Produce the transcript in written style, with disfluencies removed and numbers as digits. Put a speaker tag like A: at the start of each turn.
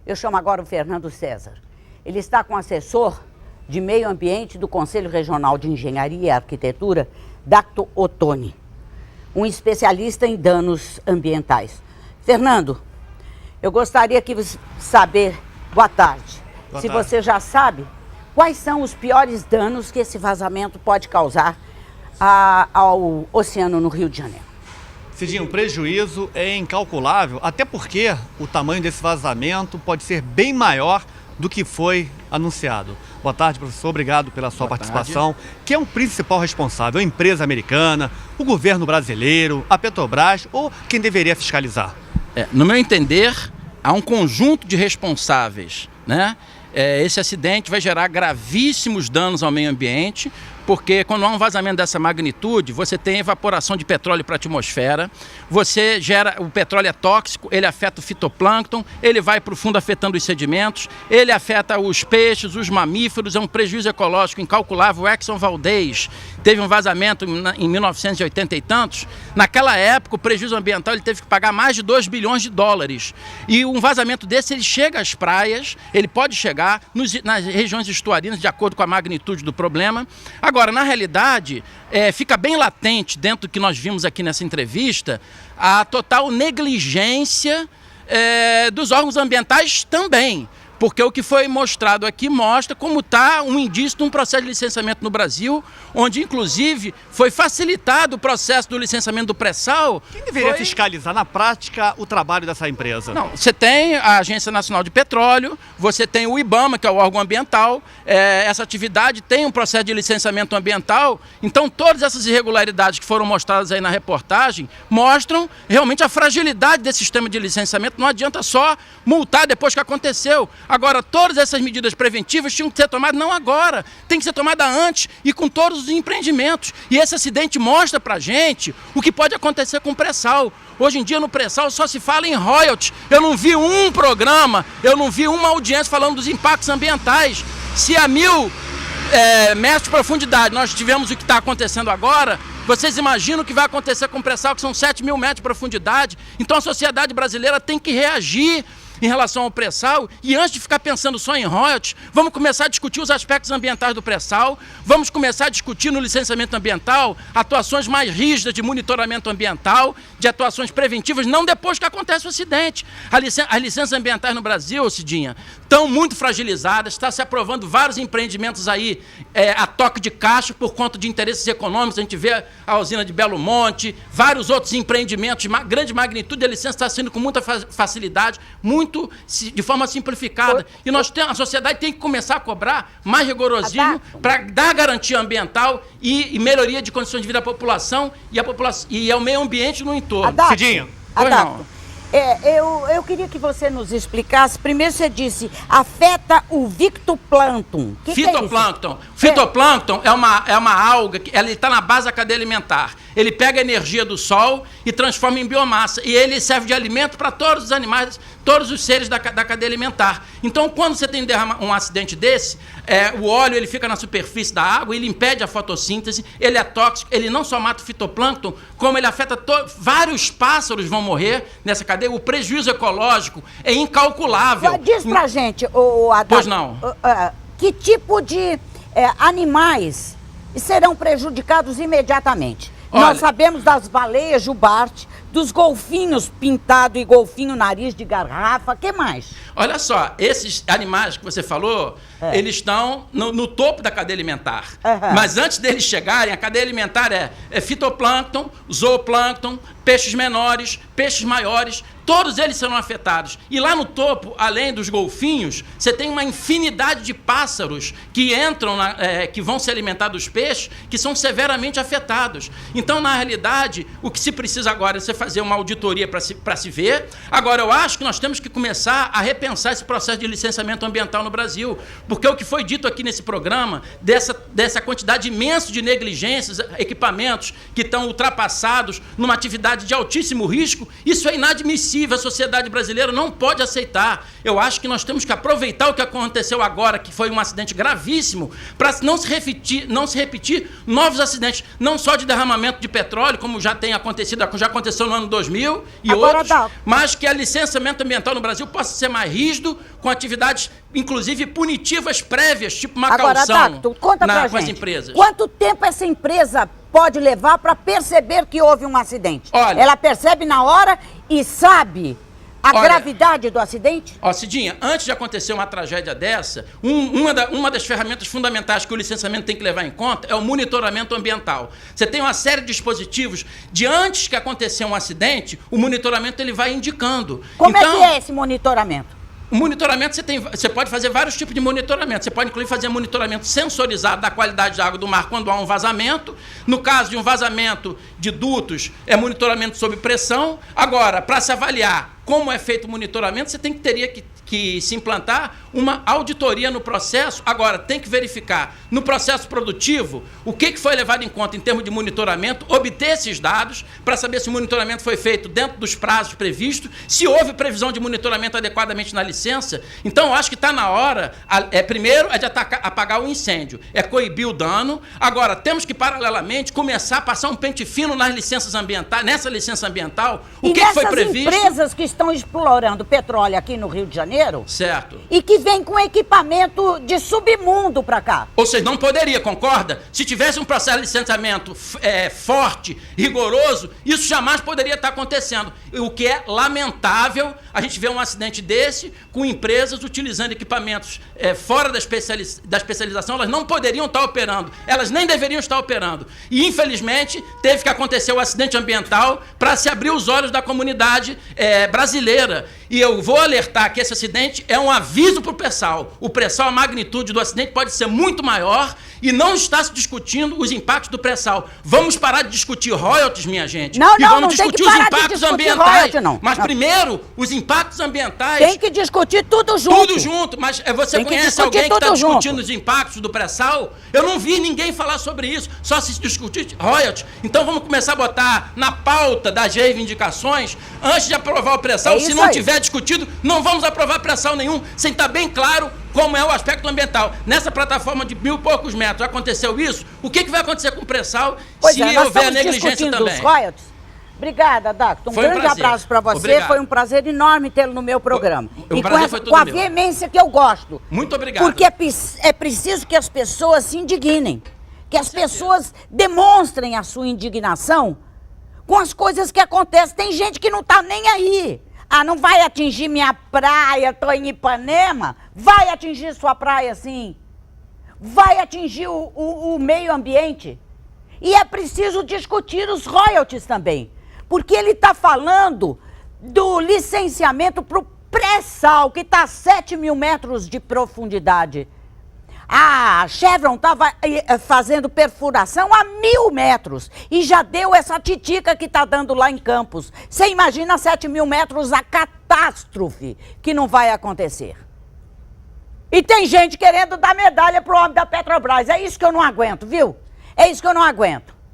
A: Eu chamo agora o Fernando César. Ele está com o assessor de meio ambiente do Conselho Regional de Engenharia e Arquitetura, Dacto Ottoni, um especialista em danos ambientais. Fernando, eu gostaria de saber, boa tarde, se você já sabe quais são os piores danos que esse vazamento pode causar ao oceano no Rio de Janeiro.
B: Cidinho, o prejuízo é incalculável, até porque o tamanho desse vazamento pode ser bem maior do que foi anunciado. Boa tarde, professor. Obrigado pela sua participação. Quem é o principal responsável? A empresa americana, o governo brasileiro, a Petrobras ou quem deveria fiscalizar?
C: No meu entender, há um conjunto de responsáveis, né? Esse acidente vai gerar gravíssimos danos ao meio ambiente, porque quando há um vazamento dessa magnitude, você tem evaporação de petróleo para a atmosfera, você gera, o petróleo é tóxico, ele afeta o fitoplâncton, ele vai para o fundo afetando os sedimentos, ele afeta os peixes, os mamíferos, é um prejuízo ecológico incalculável. O Exxon Valdez teve um vazamento em 1980 e tantos, naquela época o prejuízo ambiental ele teve que pagar mais de 2 bilhões de dólares. E um vazamento desse, ele chega às praias, ele pode chegar nas regiões estuarinas, de acordo com a magnitude do problema. Agora, na realidade, fica bem latente, dentro do que nós vimos aqui nessa entrevista, a total negligência dos órgãos ambientais também. Porque o que foi mostrado aqui mostra como está um indício de um processo de licenciamento no Brasil, onde, inclusive, foi facilitado o processo do licenciamento do pré-sal.
B: Quem deveria fiscalizar, na prática, o trabalho dessa empresa?
C: Não, você tem a Agência Nacional de Petróleo, você tem o IBAMA, que é o órgão ambiental, essa atividade tem um processo de licenciamento ambiental, então todas essas irregularidades que foram mostradas aí na reportagem mostram realmente a fragilidade desse sistema de licenciamento. Não adianta só multar depois que aconteceu. Agora, todas essas medidas preventivas tinham que ser tomadas não agora, tem que ser tomada antes e com todos os empreendimentos. E esse acidente mostra pra gente o que pode acontecer com o pré-sal. Hoje em dia no pré-sal só se fala em royalties. Eu não vi um programa, eu não vi uma audiência falando dos impactos ambientais. Se a 1000 metros de profundidade nós tivemos o que está acontecendo agora, vocês imaginam o que vai acontecer com o pré-sal, que são 7.000 metros de profundidade? Então a sociedade brasileira tem que reagir em relação ao pré-sal, e antes de ficar pensando só em royalties, vamos começar a discutir os aspectos ambientais do pré-sal, vamos começar a discutir no licenciamento ambiental atuações mais rígidas de monitoramento ambiental, de atuações preventivas, não depois que acontece o acidente. As licenças ambientais no Brasil, Cidinha, estão muito fragilizadas, está se aprovando vários empreendimentos aí a toque de caixa por conta de interesses econômicos. A gente vê a usina de Belo Monte, vários outros empreendimentos de grande magnitude, a licença está sendo com muita facilidade, de forma simplificada. E a sociedade tem que começar a cobrar mais rigorosismo para dar garantia ambiental e melhoria de condições de vida à população e ao meio ambiente no entorno.
B: Cidinho.
A: Eu queria que você nos explicasse. Primeiro você disse, afeta o fitoplâncton.
C: Fitoplâncton. Fitoplâncton é uma alga que ele está na base da cadeia alimentar. Ele pega a energia do sol e transforma em biomassa. E ele serve de alimento para todos os animais, todos os seres da cadeia alimentar. Então, quando você tem um acidente desse, o óleo ele fica na superfície da água, ele impede a fotossíntese, ele é tóxico, ele não só mata o fitoplâncton, como ele afeta vários pássaros vão morrer nessa cadeia. O prejuízo ecológico é incalculável.
A: Diz pra gente, Adalto,
C: pois não.
A: Que tipo de animais serão prejudicados imediatamente?
C: Olha,
A: nós sabemos das baleias jubarte, dos golfinhos pintado e golfinho nariz de garrafa, o que mais?
C: Olha só, esses animais que você falou, eles estão no topo da cadeia alimentar. Mas antes deles chegarem, a cadeia alimentar é fitoplâncton, zooplâncton, peixes menores, peixes maiores, todos eles serão afetados. E lá no topo, além dos golfinhos, você tem uma infinidade de pássaros que entram, que vão se alimentar dos peixes, que são severamente afetados. Então, na realidade, o que se precisa agora é você fazer uma auditoria para se ver. Agora, eu acho que nós temos que começar a repensar esse processo de licenciamento ambiental no Brasil, porque o que foi dito aqui nesse programa, dessa quantidade imensa de negligências, equipamentos que estão ultrapassados numa atividade de altíssimo risco, isso é inadmissível, a sociedade brasileira não pode aceitar. Eu acho que nós temos que aproveitar o que aconteceu agora, que foi um acidente gravíssimo, para não se repetir novos acidentes, não só de derramamento de petróleo, como já aconteceu no ano 2000 e outros, mas que a licenciamento ambiental no Brasil possa ser mais rígido, com atividades, inclusive, punitivas prévias, tipo uma
A: Agora,
C: caução
A: Dacto, conta pra
C: com as
A: gente,
C: empresas.
A: quanto tempo essa empresa pode levar para perceber que houve um acidente?
C: Olha,
A: ela percebe na hora e sabe a gravidade do acidente?
C: Ó, Cidinha, antes de acontecer uma tragédia dessa, uma das ferramentas fundamentais que o licenciamento tem que levar em conta é o monitoramento ambiental. Você tem uma série de dispositivos de antes que acontecer um acidente, o monitoramento ele vai indicando.
A: Como é que é esse monitoramento?
C: O monitoramento, você pode fazer vários tipos de monitoramento. Você pode, inclusive, fazer monitoramento sensorizado da qualidade da água do mar quando há um vazamento. No caso de um vazamento de dutos, é monitoramento sob pressão. Agora, para se avaliar como é feito o monitoramento, você teria que se implantar uma auditoria no processo. Agora, tem que verificar no processo produtivo o que foi levado em conta em termos de monitoramento, obter esses dados para saber se o monitoramento foi feito dentro dos prazos previstos, se houve previsão de monitoramento adequadamente na licença. Então, eu acho que está na hora, primeiro, é de apagar o incêndio, é coibir o dano. Agora, temos que, paralelamente, começar a passar um pente fino nas licenças ambientais, nessa licença ambiental, o que foi previsto.
A: Empresas que estão explorando petróleo aqui no Rio de Janeiro,
C: certo,
A: e que vem com equipamento de submundo para cá.
C: Ou seja, não poderia, concorda? Se tivesse um processo de licenciamento forte, rigoroso, isso jamais poderia estar acontecendo. O que é lamentável, a gente vê um acidente desse com empresas utilizando equipamentos fora da especialização, elas não poderiam estar operando, elas nem deveriam estar operando. E, infelizmente, teve que acontecer o acidente ambiental para se abrir os olhos da comunidade brasileira. E eu vou alertar que esse acidente é um aviso para o pré-sal. O pré-sal, a magnitude do acidente pode ser muito maior e não está se discutindo os impactos do pré-sal. Vamos parar de discutir royalties, minha gente. Vamos discutir os impactos ambientais. Mas primeiro, os impactos ambientais...
A: Tem que discutir tudo junto.
C: Tudo junto. Mas você conhece alguém que está discutindo os impactos do pré-sal? Eu não vi ninguém falar sobre isso. Só se discutir royalties. Então vamos começar a botar na pauta das reivindicações, antes de aprovar o pré-sal. Se não tiver discutido, não vamos aprovar pré-sal nenhum, sem estar bem claro como é o aspecto ambiental. Nessa plataforma de 1.000 e poucos metros aconteceu isso, o que vai acontecer com o pré-sal se houver a negligência também?
A: Os royalties. Obrigada, Dacto. Um grande abraço para você. Obrigado. Foi um prazer enorme tê-lo no meu programa. E com a veemência que eu gosto.
C: Muito obrigado.
A: Porque é preciso que as pessoas se indignem, que as pessoas demonstrem a sua indignação com as coisas que acontecem. Tem gente que não está nem aí. Ah, não vai atingir minha praia, tô em Ipanema? Vai atingir sua praia, sim. Vai atingir o meio ambiente. E é preciso discutir os royalties também. Porque ele está falando do licenciamento para o pré-sal, que está a 7.000 metros de profundidade. A Chevron estava fazendo perfuração a 1.000 metros e já deu essa titica que está dando lá em Campos. Você imagina 7.000 metros, a catástrofe que não vai acontecer. E tem gente querendo dar medalha pro homem da Petrobras. É isso que eu não aguento, viu? É isso que eu não aguento.